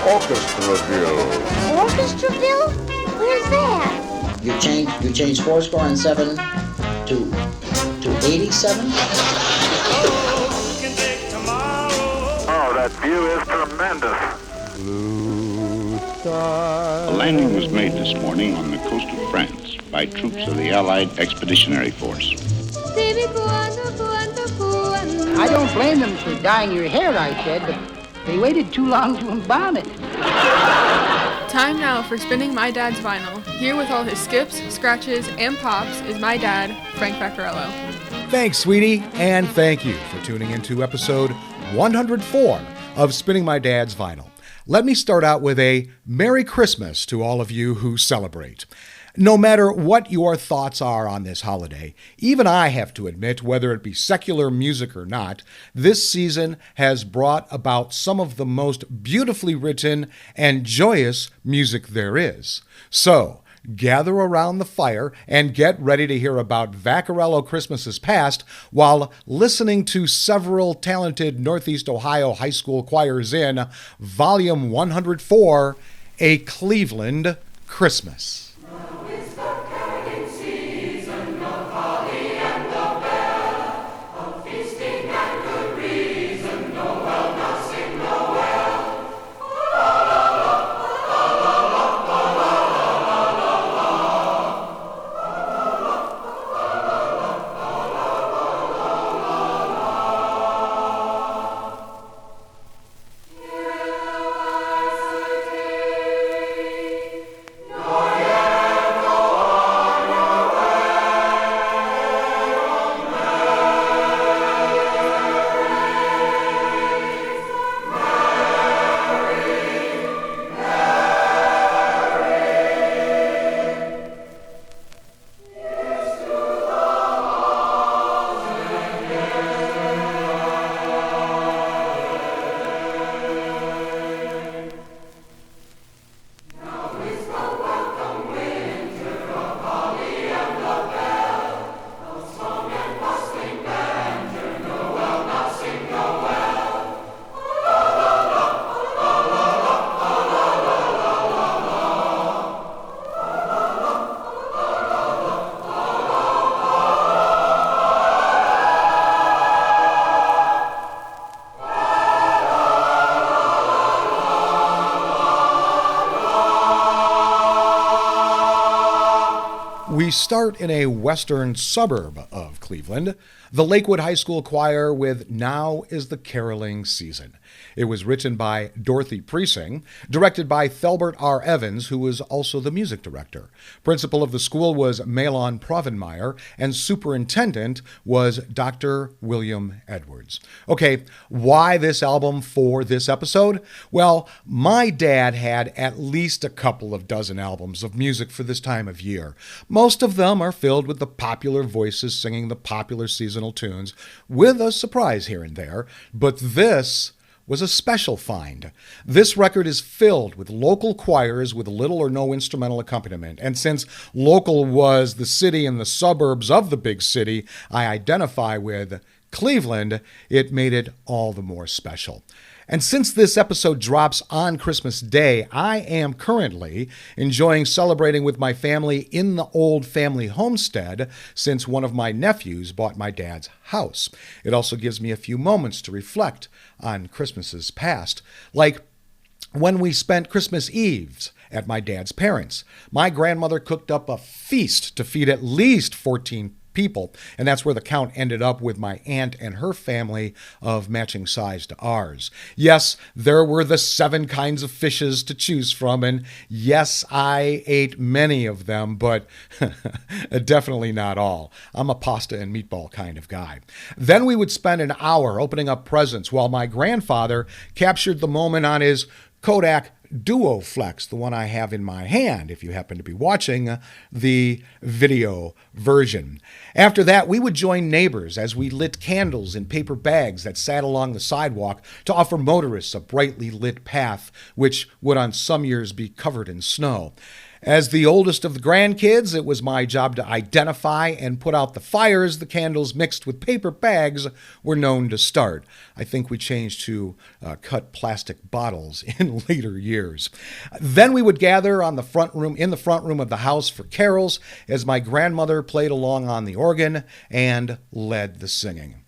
Orchestraville. Orchestraville? Where's that? You change fourscore and 7 to 87? Oh, that view is tremendous. Blue sky. A landing was made this morning on the coast of France by troops of the Allied Expeditionary Force. I don't blame them for dyeing your hair, I said, but they waited too long to embalm it. Time now for spinning my dad's vinyl. Here with all his skips, scratches, and pops is my dad, Frank Vaccariello. Thanks, sweetie, and thank you for tuning into episode 104 of Spinning My Dad's Vinyl. Let me start out with a Merry Christmas to all of you who celebrate. No matter what your thoughts are on this holiday, even I have to admit, whether it be secular music or not, this season has brought about some of the most beautifully written and joyous music there is. So, gather around the fire and get ready to hear about Vaccariello Christmases past while listening to several talented Northeast Ohio high school choirs in Volume 104, A Cleveland Christmas. We start in a western suburb of Cleveland, the Lakewood High School Choir with Now is the Caroling Season. It was written by Dorothy Preissing, directed by Thelbert R. Evans, who was also the music director. Principal of the school was Malon Provenmeyer, and superintendent was Dr. William Edwards. Okay, why this album for this episode? Well, my dad had at least a couple of dozen albums of music for this time of year. Most of them are filled with the popular voices singing the popular seasonal tunes, with a surprise here and there, but this was a special find. This record is filled with local choirs with little or no instrumental accompaniment, and since local was the city and the suburbs of the big city I identify with, Cleveland, it made it all the more special. And since this episode drops on Christmas Day, I am currently enjoying celebrating with my family in the old family homestead since one of my nephews bought my dad's house. It also gives me a few moments to reflect on Christmases past, like when we spent Christmas Eves at my dad's parents'. My grandmother cooked up a feast to feed at least 14 people, and that's where the count ended up with my aunt and her family of matching size to ours. Yes, there were the 7 kinds of fishes to choose from, and yes, I ate many of them, but definitely not all. I'm a pasta and meatball kind of guy. Then we would spend an hour opening up presents while my grandfather captured the moment on his Kodak Duoflex, the one I have in my hand, if you happen to be watching the video version. After that, we would join neighbors as we lit candles in paper bags that sat along the sidewalk to offer motorists a brightly lit path, which would on some years be covered in snow. As the oldest of the grandkids, it was my job to identify and put out the fires the candles mixed with paper bags were known to start. I think we changed to cut plastic bottles in later years. Then we would gather in the front room of the house for carols as my grandmother played along on the organ and led the singing.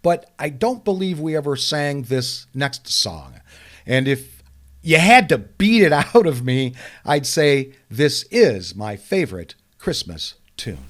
But I don't believe we ever sang this next song. And if you had to beat it out of me, I'd say this is my favorite Christmas tune.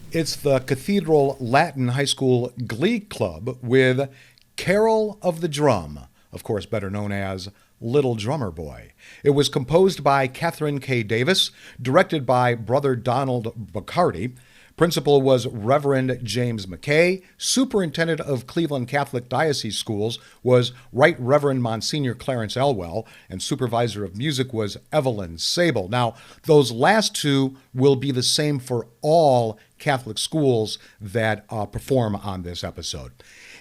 It's the Cathedral Latin High School Glee Club with Carol of the Drum, of course better known as Little Drummer Boy. It was composed by Catherine K. Davis, directed by Brother Donald Bacardi. Principal was Reverend James McKay. Superintendent of Cleveland Catholic Diocese Schools was Right Reverend Monsignor Clarence Elwell, and Supervisor of Music was Evelyn Sable. Now, those last two will be the same for all Catholic schools that perform on this episode.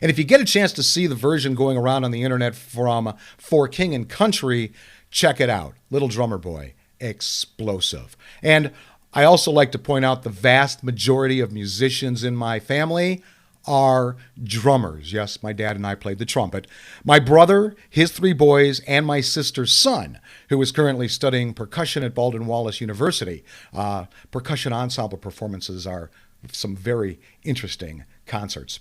And if you get a chance to see the version going around on the internet from For King and Country, check it out. Little Drummer Boy, explosive. And I also like to point out the vast majority of musicians in my family are drummers. Yes, my dad and I played the trumpet. My brother, his three boys, and my sister's son, who is currently studying percussion at Baldwin Wallace University. Percussion ensemble performances are some very interesting concerts.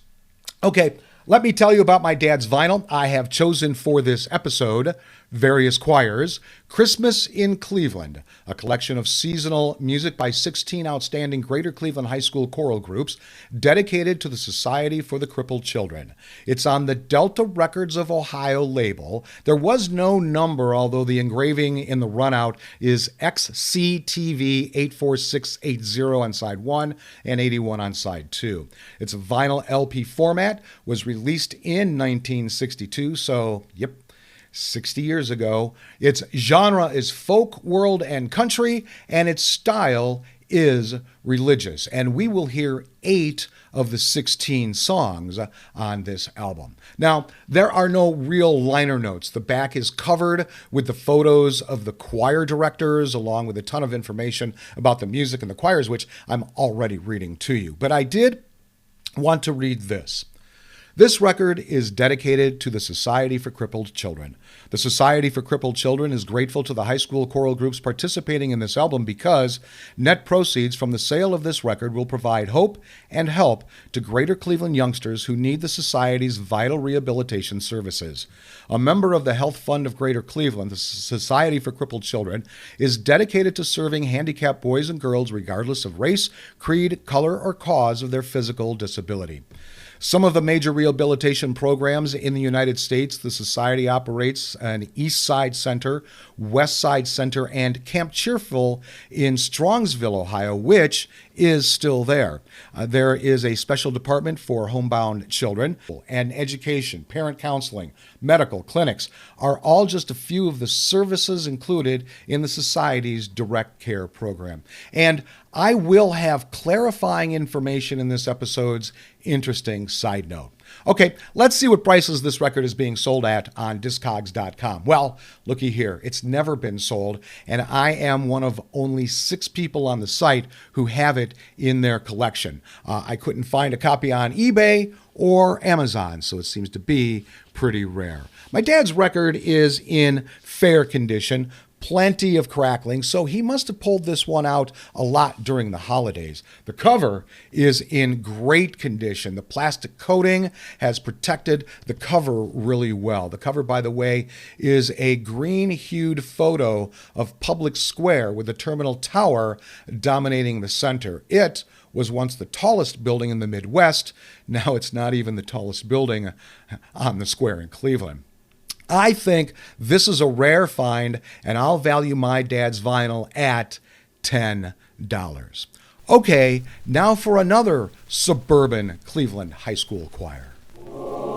Okay, let me tell you about my dad's vinyl. I have chosen for this episode various choirs. Christmas in Cleveland, a collection of seasonal music by 16 outstanding Greater Cleveland High School choral groups dedicated to the Society for the Crippled Children. It's on the Delta Records of Ohio label. There was no number, although the engraving in the runout is XCTV 84680 on side 1 and 81 on side 2. It's a vinyl LP format, was released in 1962, so yep, 60 years ago. Its genre is folk, world, and country, and its style is religious. And we will hear 8 of the 16 songs on this album. Now, there are no real liner notes. The back is covered with the photos of the choir directors, along with a ton of information about the music and the choirs, which I'm already reading to you. But I did want to read this. This record is dedicated to the Society for Crippled Children. The Society for Crippled Children is grateful to the high school choral groups participating in this album because net proceeds from the sale of this record will provide hope and help to Greater Cleveland youngsters who need the Society's vital rehabilitation services. A member of the Health Fund of Greater Cleveland, the Society for Crippled Children is dedicated to serving handicapped boys and girls regardless of race, creed, color, or cause of their physical disability. Some of the major rehabilitation programs in the United States, the Society operates an East Side Center, West Side Center, and Camp Cheerful in Strongsville, Ohio, which is still there. There is a special department for homebound children, and education, parent counseling, medical clinics are all just a few of the services included in the Society's direct care program. And I will have clarifying information in this episode's interesting side note. Okay, let's see what prices this record is being sold at on Discogs.com. Well, looky here, it's never been sold, and I am one of only 6 people on the site who have it in their collection. I couldn't find a copy on eBay or Amazon, so it seems to be pretty rare. My dad's record is in fair condition, plenty of crackling, so he must have pulled this one out a lot during the holidays. The cover is in great condition. The plastic coating has protected the cover really well. The cover, by the way, is a green-hued photo of Public Square with the Terminal Tower dominating the center. It was once the tallest building in the Midwest. Now it's not even the tallest building on the square in Cleveland. I think this is a rare find, and I'll value my dad's vinyl at $10. Okay, now for another suburban Cleveland high school choir. To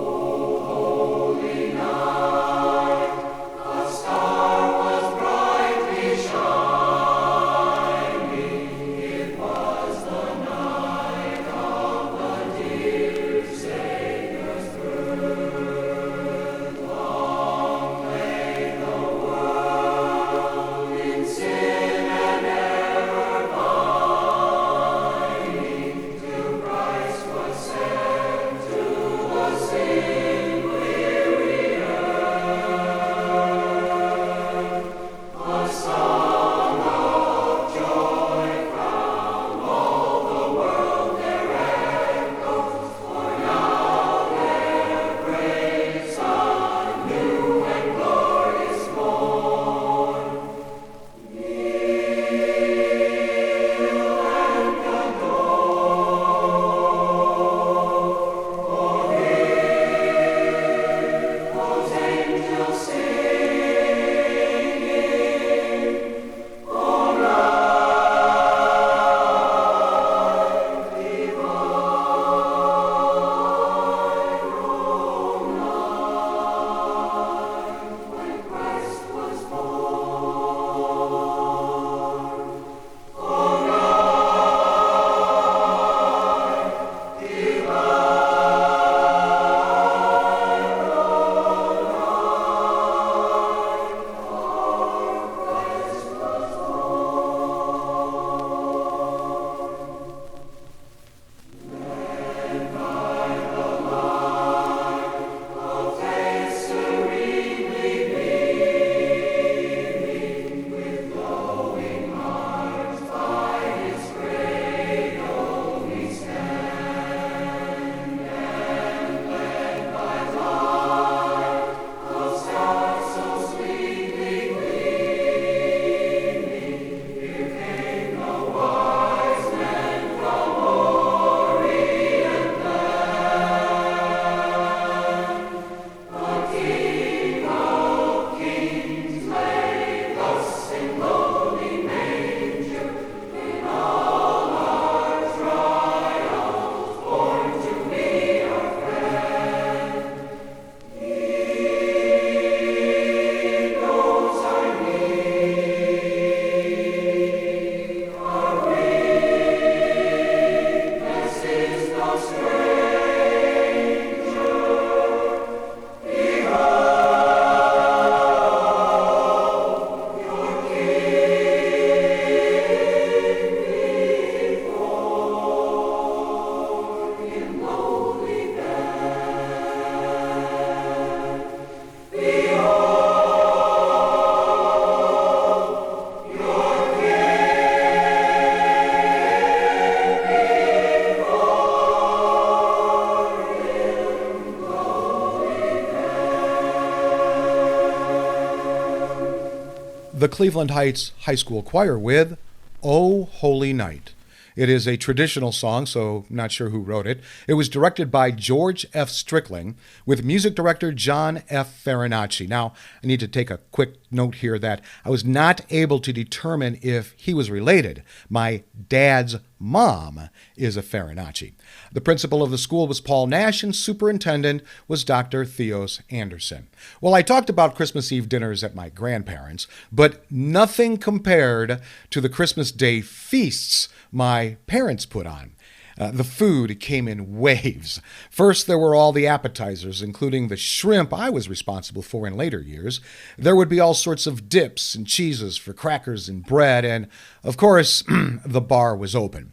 the Cleveland Heights High School Choir with "O Holy Night." It is a traditional song, so not sure who wrote it. It was directed by George F. Strickling with music director John F. Farinacci. Now, I need to take a quick note here that I was not able to determine if he was related. My dad's mom is a Farinacci. The principal of the school was Paul Nash, and superintendent was Dr. Theos Anderson. Well, I talked about Christmas Eve dinners at my grandparents', but nothing compared to the Christmas Day feasts my parents put on. The food came in waves. First, there were all the appetizers, including the shrimp I was responsible for in later years. There would be all sorts of dips and cheeses for crackers and bread, and, of course, the bar was open.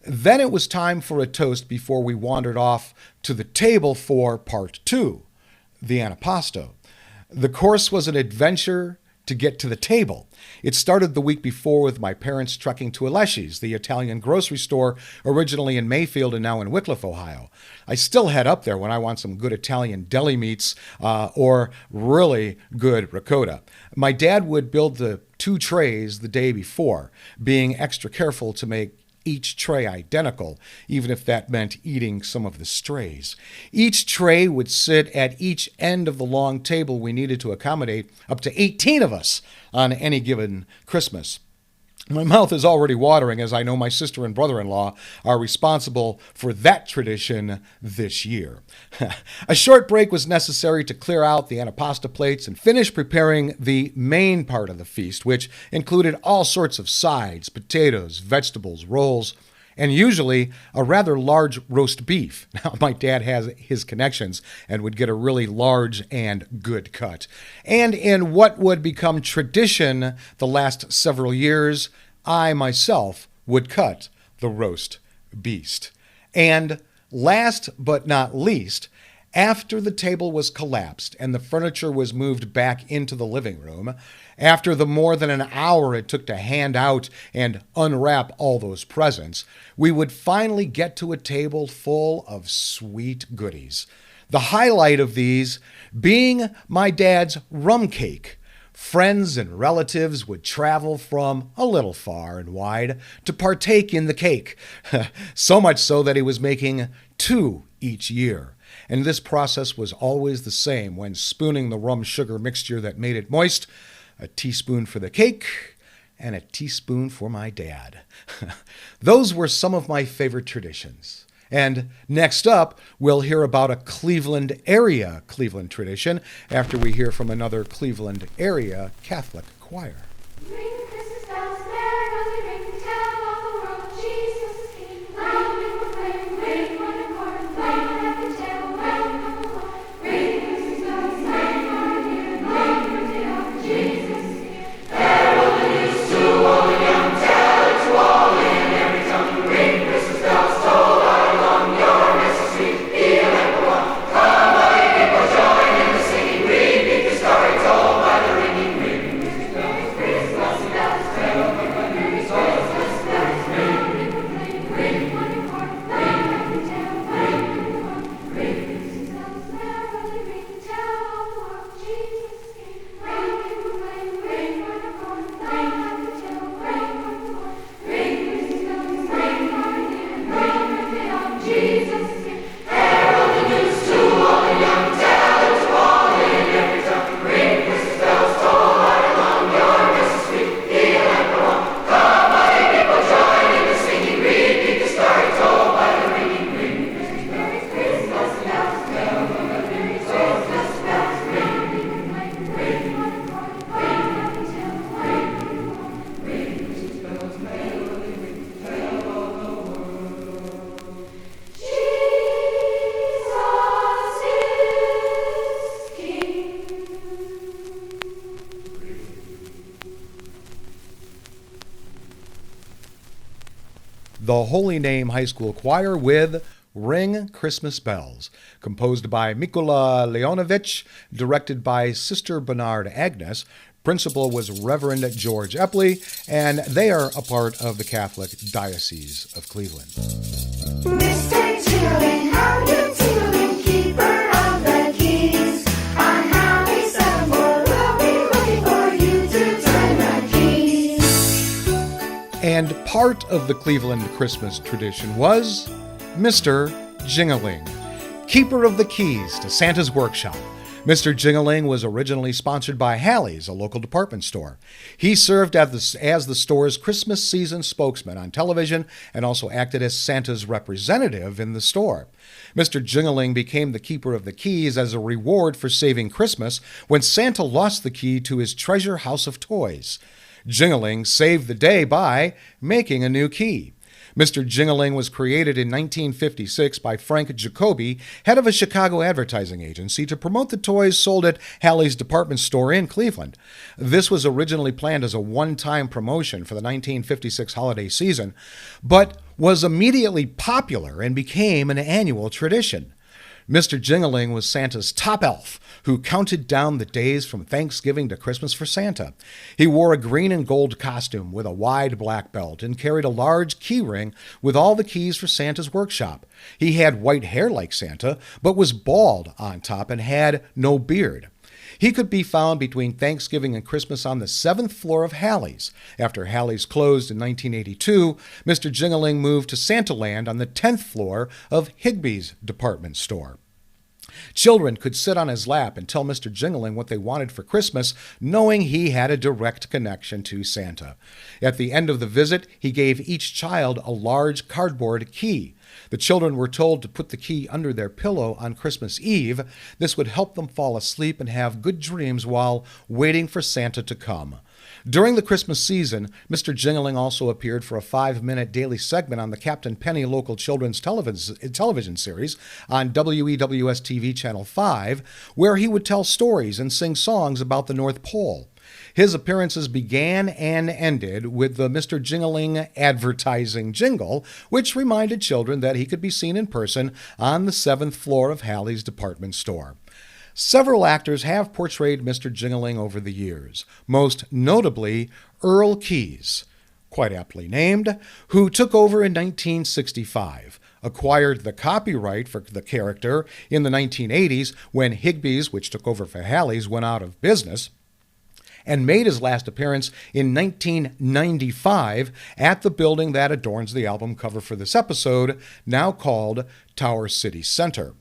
Then it was time for a toast before we wandered off to the table for part 2, the antipasto. The course was an adventure to get to the table. It started the week before with my parents trekking to Aleshi's, the Italian grocery store originally in Mayfield and now in Wickliffe, Ohio. I still head up there when I want some good Italian deli meats or really good ricotta. My dad would build the 2 trays the day before, being extra careful to make each tray identical, even if that meant eating some of the strays. Each tray would sit at each end of the long table we needed to accommodate up to 18 of us on any given Christmas. My mouth is already watering as I know my sister and brother-in-law are responsible for that tradition this year. A short break was necessary to clear out the antipasta plates and finish preparing the main part of the feast, which included all sorts of sides, potatoes, vegetables, rolls, and usually a rather large roast beef. Now, my dad has his connections and would get a really large and good cut. And in what would become tradition the last several years, I myself would cut the roast beast. And last but not least, after the table was collapsed and the furniture was moved back into the living room, after the more than an hour it took to hand out and unwrap all those presents, we would finally get to a table full of sweet goodies. The highlight of these being my dad's rum cake. Friends and relatives would travel from a little far and wide to partake in the cake, so much so that he was making 2 each year. And this process was always the same when spooning the rum-sugar mixture that made it moist, a teaspoon for the cake and a teaspoon for my dad. Those were some of my favorite traditions. And next up, we'll hear about a Cleveland area Cleveland tradition after we hear from another Cleveland area Catholic choir. The Holy Name High School Choir with Ring Christmas Bells, composed by Mikola Leonovich, directed by Sister Bernard Agnes. Principal was Reverend George Epley, and they are a part of the Catholic Diocese of Cleveland. Mr. Tingling, how you tingling, keeper of the keys? On how we stumble, we'll be looking for you to turn the heart of the Cleveland Christmas tradition was Mr. Jingling, keeper of the keys to Santa's workshop. Mr. Jingling was originally sponsored by Hallie's, a local department store. He served as the store's Christmas season spokesman on television and also acted as Santa's representative in the store. Mr. Jingling became the keeper of the keys as a reward for saving Christmas when Santa lost the key to his treasure house of toys. Jingling saved the day by making a new key. Mr. Jingling was created in 1956 by Frank Jacoby, head of a Chicago advertising agency, to promote the toys sold at Hallie's department store in Cleveland. This was originally planned as a one-time promotion for the 1956 holiday season, but was immediately popular and became an annual tradition. Mr. Jingling was Santa's top elf, who counted down the days from Thanksgiving to Christmas for Santa. He wore a green and gold costume with a wide black belt and carried a large key ring with all the keys for Santa's workshop. He had white hair like Santa, but was bald on top and had no beard. He could be found between Thanksgiving and Christmas on the 7th floor of Hallie's. After Hallie's closed in 1982, Mr. Jingling moved to Santaland on the 10th floor of Higbee's department store. Children could sit on his lap and tell Mr. Jingling what they wanted for Christmas, knowing he had a direct connection to Santa. At the end of the visit, he gave each child a large cardboard key. The children were told to put the key under their pillow on Christmas Eve. This would help them fall asleep and have good dreams while waiting for Santa to come. During the Christmas season, Mr. Jingling also appeared for a 5-minute daily segment on the Captain Penny local children's television series on WEWS TV Channel 5, where he would tell stories and sing songs about the North Pole. His appearances began and ended with the Mr. Jingling advertising jingle, which reminded children that he could be seen in person on the 7th floor of Hallie's department store. Several actors have portrayed Mr. Jingling over the years, most notably Earl Keyes, quite aptly named, who took over in 1965, acquired the copyright for the character in the 1980s when Higbee's, which took over for Hallie's, went out of business, and made his last appearance in 1995 at the building that adorns the album cover for this episode, now called Tower City Center.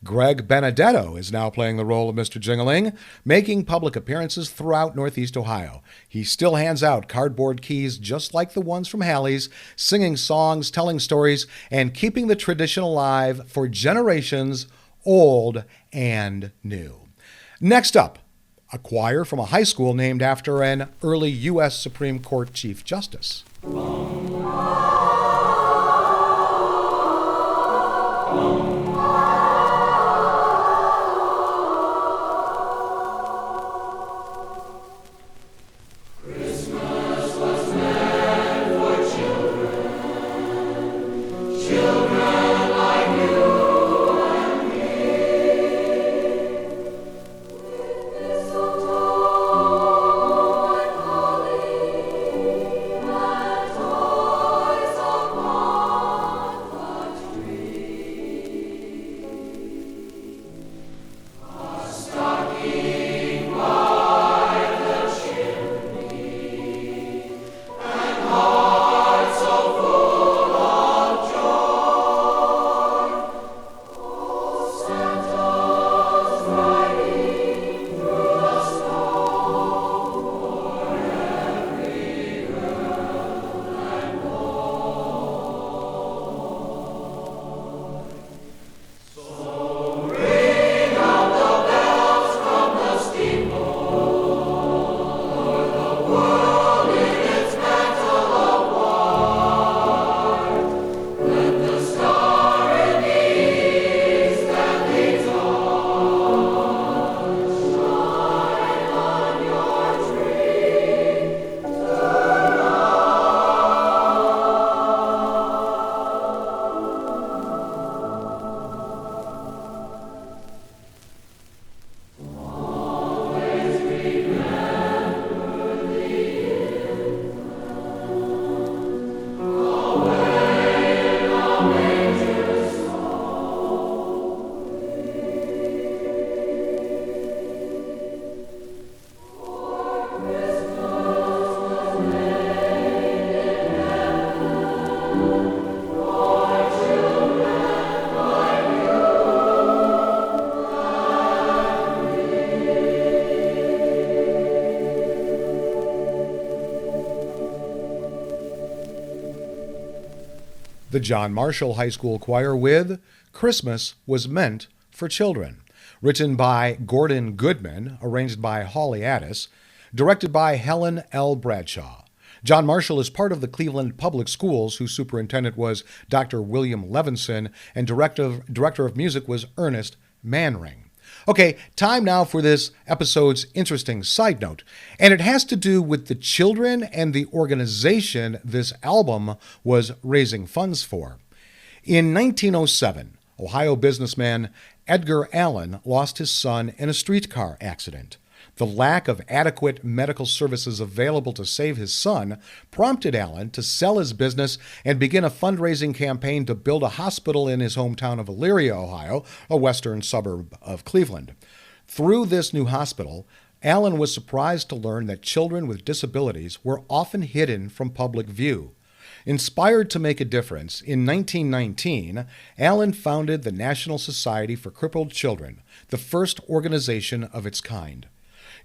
Greg Benedetto is now playing the role of Mr. Jingling, making public appearances throughout Northeast Ohio. He still hands out cardboard keys just like the ones from Hallie's, singing songs, telling stories, and keeping the tradition alive for generations, old and new. Next up, a choir from a high school named after an early U.S. Supreme Court Chief Justice. the John Marshall High School Choir with Christmas Was Meant for Children, written by Gordon Goodman, arranged by Holly Addis, directed by Helen L. Bradshaw. John Marshall is part of the Cleveland Public Schools, whose superintendent was Dr. William Levinson, and director of music was Ernest Manring. Okay, time now for this episode's interesting side note, and it has to do with the children and the organization this album was raising funds for. In 1907, Ohio businessman Edgar Allen lost his son in a streetcar accident. The lack of adequate medical services available to save his son prompted Allen to sell his business and begin a fundraising campaign to build a hospital in his hometown of Elyria, Ohio, a western suburb of Cleveland. Through this new hospital, Allen was surprised to learn that children with disabilities were often hidden from public view. Inspired to make a difference, in 1919, Allen founded the National Society for Crippled Children, the first organization of its kind.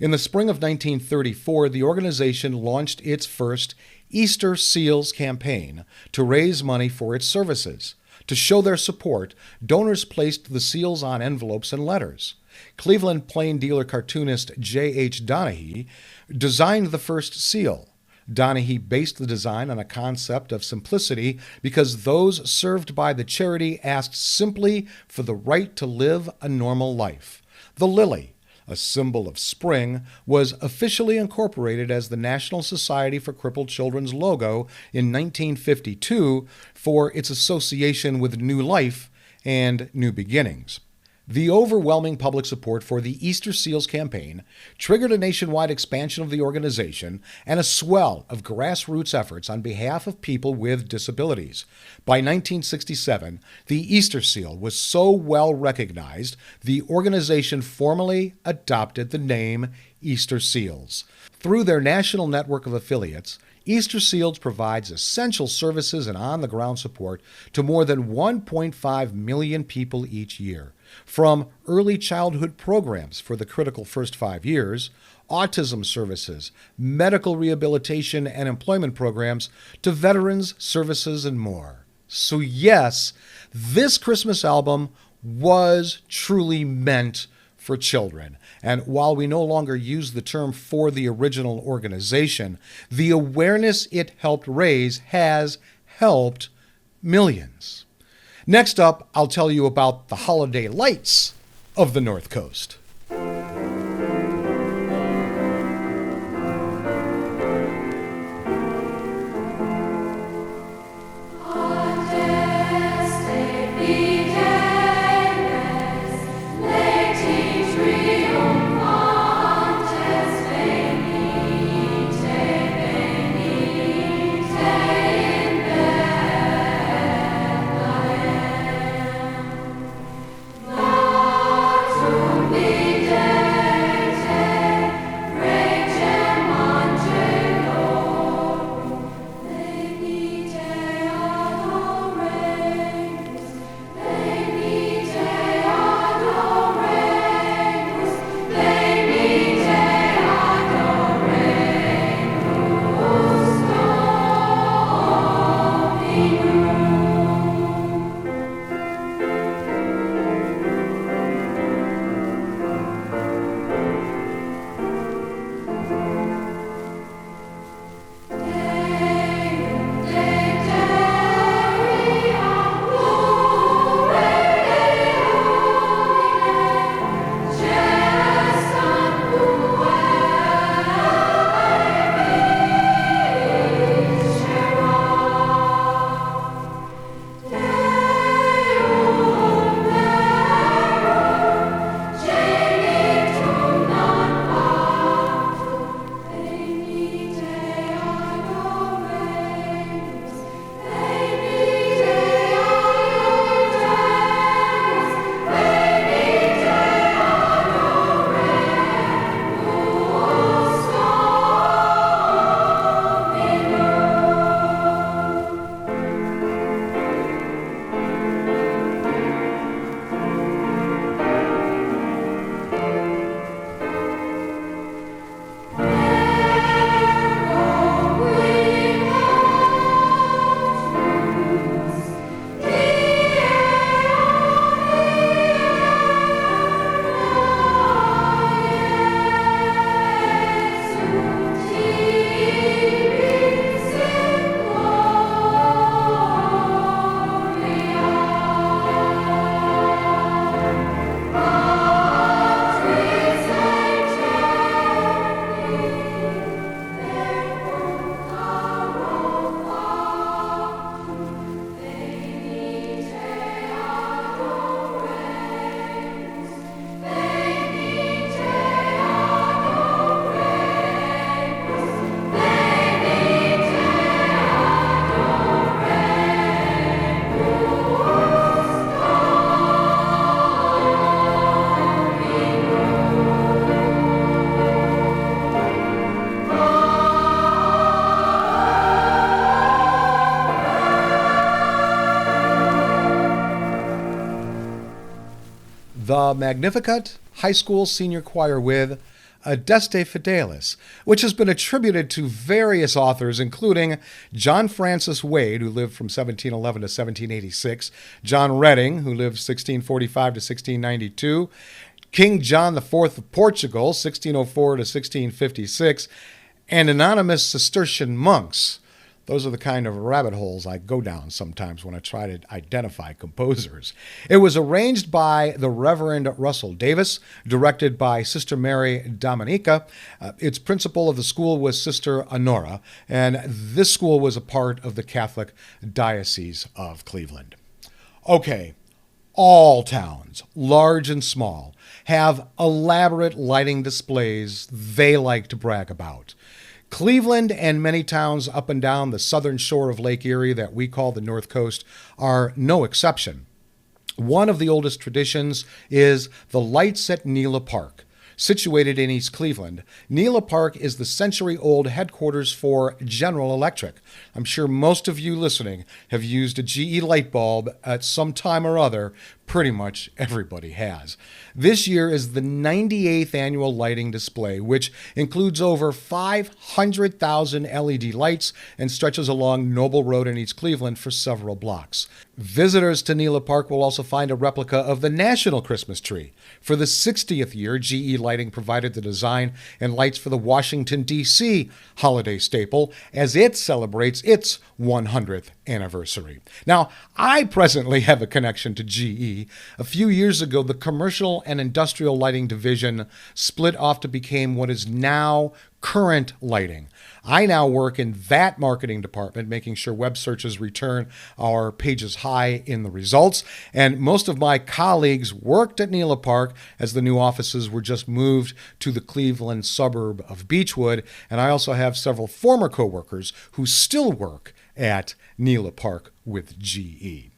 In the spring of 1934, the organization launched its first Easter Seals campaign to raise money for its services. To show their support, donors placed the seals on envelopes and letters. Cleveland Plain Dealer cartoonist J.H. Donahue designed the first seal. Donahue based the design on a concept of simplicity because those served by the charity asked simply for the right to live a normal life. The lily, a symbol of spring, was officially incorporated as the National Society for Crippled Children's logo in 1952 for its association with new life and new beginnings. The overwhelming public support for the Easter Seals campaign triggered a nationwide expansion of the organization and a swell of grassroots efforts on behalf of people with disabilities. By 1967, the Easter Seal was so well recognized, the organization formally adopted the name Easter Seals. Through their national network of affiliates, Easter Seals provides essential services and on-the-ground support to more than 1.5 million people each year. From early childhood programs for the critical first 5 years, autism services, medical rehabilitation and employment programs, to veterans services and more. So yes, this Christmas album was truly meant for children. And while we no longer use the term for the original organization, the awareness it helped raise has helped millions. Next up, I'll tell you about the holiday lights of the North Coast. Be the Magnificat High School Senior Choir with Adeste Fidelis, which has been attributed to various authors, including John Francis Wade, who lived from 1711 to 1786, John Redding, who lived 1645 to 1692, King John IV of Portugal, 1604 to 1656, and anonymous Cistercian monks. Those are the kind of rabbit holes I go down sometimes when I try to identify composers. It was arranged by the Reverend Russell Davis, directed by Sister Mary Dominica. Its principal of the school was Sister Honora, and this school was a part of the Catholic Diocese of Cleveland. Okay, all towns, large and small, have elaborate lighting displays they like to brag about. Cleveland and many towns up and down the southern shore of Lake Erie that we call the North Coast are no exception. One of the oldest traditions is the lights at Nela Park. Situated in East Cleveland, Nela Park is the century-old headquarters for General Electric. I'm sure most of you listening have used a GE light bulb at some time or other. Pretty much everybody has. This year is the 98th annual lighting display, which includes over 500,000 LED lights and stretches along Noble Road in East Cleveland for several blocks. Visitors to Nela Park will also find a replica of the National Christmas tree. For the 60th year, GE Lighting provided the design and lights for the Washington, D.C. holiday staple as it celebrates its 100th anniversary. Now, I presently have a connection to GE. A few years ago, the commercial and industrial lighting division split off to become what is now Current Lighting. I now work in that marketing department, making sure web searches return our pages high in the results. And most of my colleagues worked at Nela Park as the new offices were just moved to the Cleveland suburb of Beechwood. And I also have several former coworkers who still work at Nela Park with GE.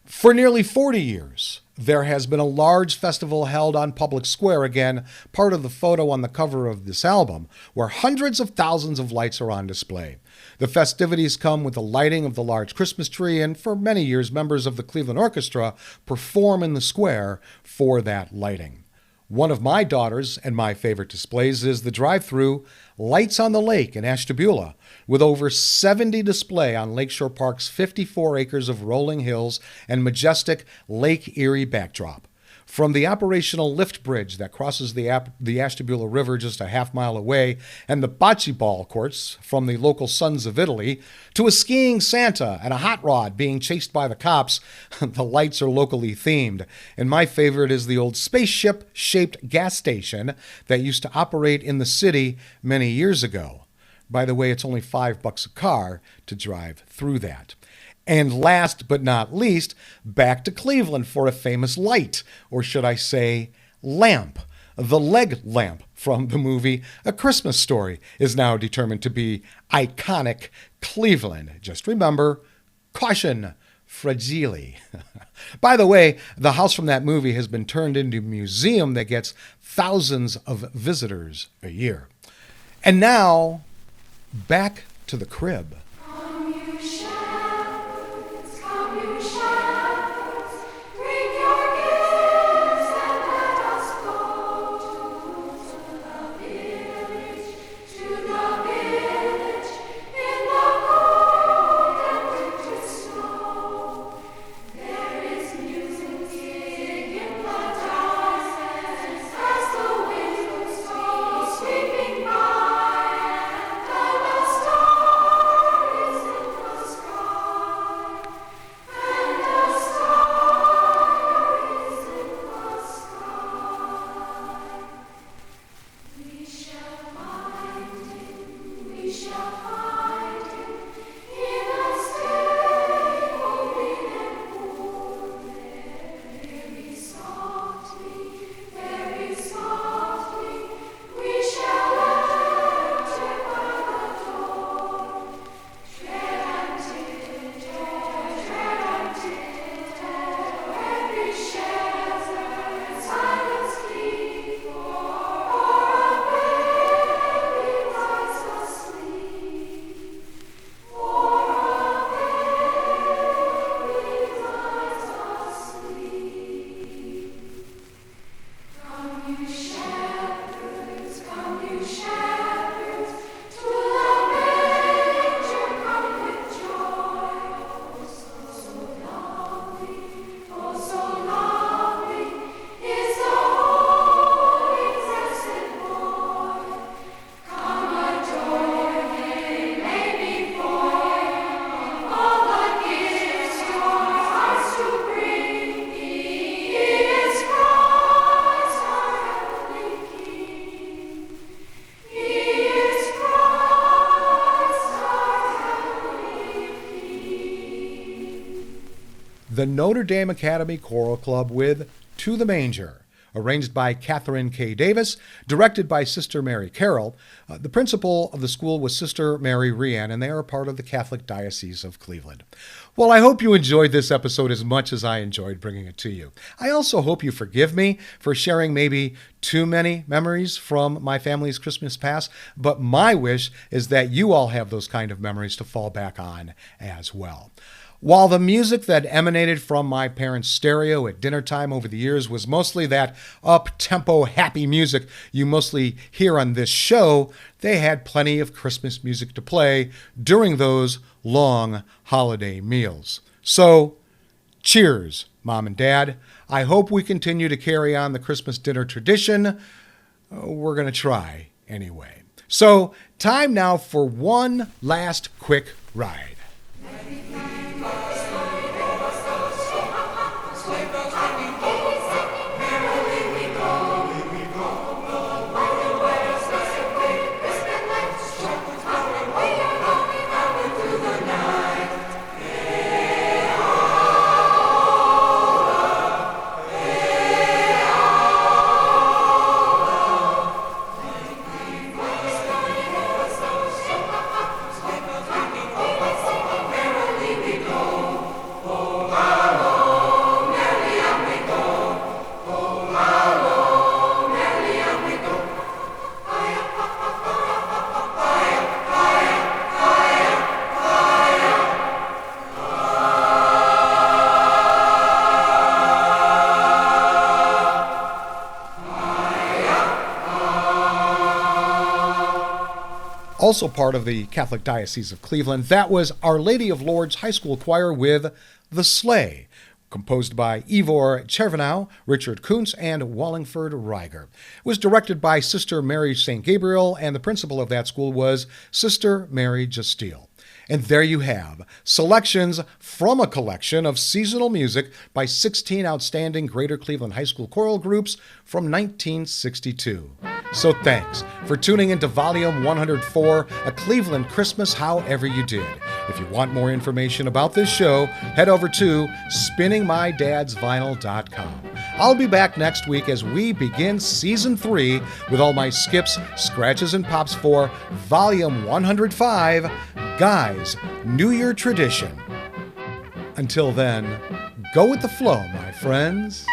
For nearly 40 years, there has been a large festival held on Public Square, again, part of the photo on the cover of this album, where hundreds of thousands of lights are on display. The festivities come with the lighting of the large Christmas tree, and for many years, members of the Cleveland Orchestra perform in the square for that lighting. One of my daughters and my favorite displays is the drive-through Lights on the Lake in Ashtabula, with over 70 display on Lakeshore Park's 54 acres of rolling hills and majestic Lake Erie backdrop. From the operational lift bridge that crosses the Ashtabula River just a half mile away, and the bocce ball courts from the local Sons of Italy, to a skiing Santa and a hot rod being chased by the cops, the lights are locally themed. And my favorite is the old spaceship-shaped gas station that used to operate in the city many years ago. By the way, it's only $5 a car to drive through that. And last but not least, back to Cleveland for a famous light, or should I say lamp. The leg lamp from the movie A Christmas Story is now determined to be iconic Cleveland. Just remember, caution, fragile. By the way, the house from that movie has been turned into a museum that gets thousands of visitors a year. And now, back to the crib. Come you shepherds, bring your gifts and let us go to the village in the cold and winter snow. There is music in the distance as the winds go sweeping by, and the stars the Notre Dame Academy Choral Club with To the Manger, arranged by Catherine K. Davis, directed by Sister Mary Carroll. The principal of the school was Sister Mary Rian, and they are a part of the Catholic Diocese of Cleveland. Well, I hope you enjoyed this episode as much as I enjoyed bringing it to you. I also hope you forgive me for sharing maybe too many memories from my family's Christmas past, but my wish is that you all have those kind of memories to fall back on as well. While the music that emanated from my parents' stereo at dinner time over the years was mostly that up-tempo happy music you mostly hear on this show, they had plenty of Christmas music to play during those long holiday meals. So, cheers, Mom and Dad. I hope we continue to carry on the Christmas dinner tradition. We're going to try anyway. So, time now for one last quick ride. Also part of the Catholic Diocese of Cleveland, that was Our Lady of Lourdes High School Choir with The Sleigh, composed by Ivor Chervenow, Richard Kuntz, and Wallingford Reiger. It was directed by Sister Mary St. Gabriel, and the principal of that school was Sister Mary Justile. And there you have selections from a collection of seasonal music by 16 outstanding Greater Cleveland High School choral groups from 1962. So thanks for tuning into Volume 104, A Cleveland Christmas However You Did. If you want more information about this show, head over to spinningmydadsvinyl.com. I'll be back next week as we begin Season 3 with all my skips, scratches, and pops for Volume 105, Guy's New Year Tradition. Until then, go with the flow, my friends.